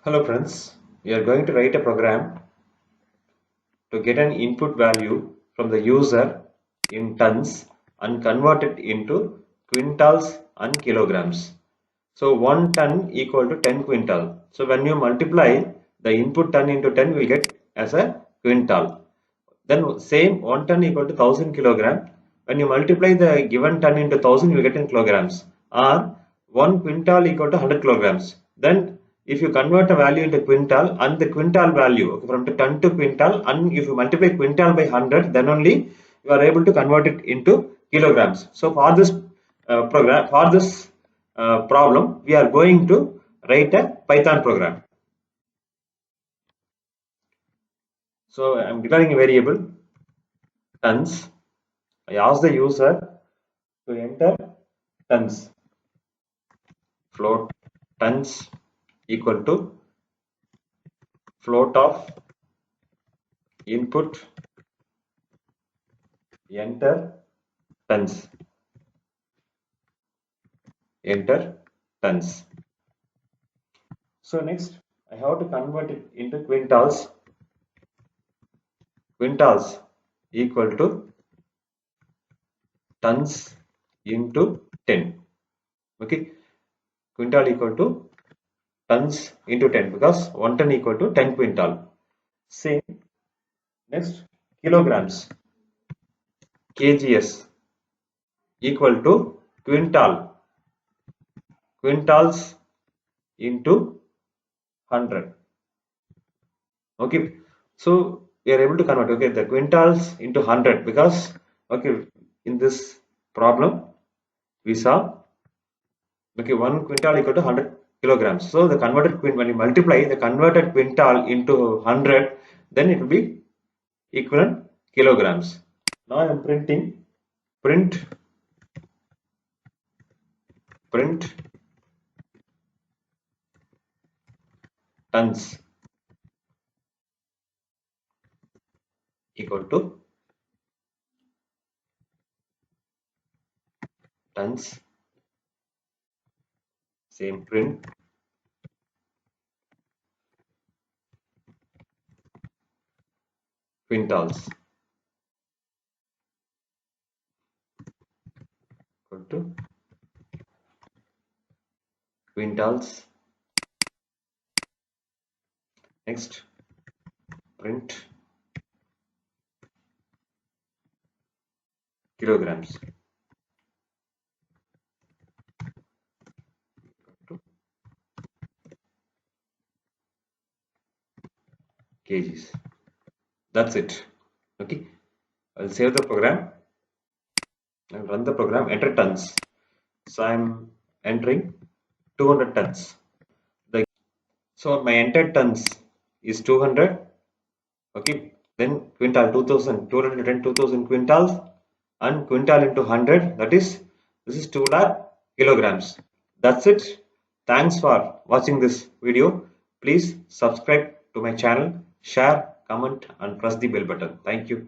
Hello friends, we are going to write a program to get an input value from the user in tons and convert it into quintals and kilograms. So 1 ton equal to 10 quintal. So when you multiply the input ton into 10, we get as a quintal. Then same 1 ton equal to 1000 kilogram. When you multiply the given ton into 1000, you get in kilograms. Or 1 quintal equal to 100 kilograms. Then if you convert a value into quintal and the quintal value from the ton to quintal, and if you multiply quintal by 100, then only you are able to convert it into kilograms. So for this problem, we are going to write a Python program. So I am declaring a variable tons. I ask the user to enter tons. Float tons equal to float of input enter tons. Enter tons. So next I have to convert it into quintals. Quintals equal to tons into 10. Okay, quintal equal to tons into 10 because 1 ton equal to 10 quintal. Same. Next, kilograms. kgs equal to quintal. Quintals into 100. Okay, so we are able to convert the quintals into 100 because in this problem we saw 1 quintal equal to 100 kilograms. So the converted when you multiply the converted quintal into 100, then it will be equivalent kilograms. Now I am printing print tons equal to tons, same print quintals equal to quintals. Next, print kilograms to kgs. That's it. Okay, I'll save the program and run the program. Enter tons. So I'm entering 200 tons. So my entered tons is 200. Okay, then quintal 2000, 210 2000 quintals, and quintal into 100, that is this is 2 lakh kilograms. That's it. Thanks for watching this video. Please subscribe to my channel, share, comment and press the bell button. Thank you.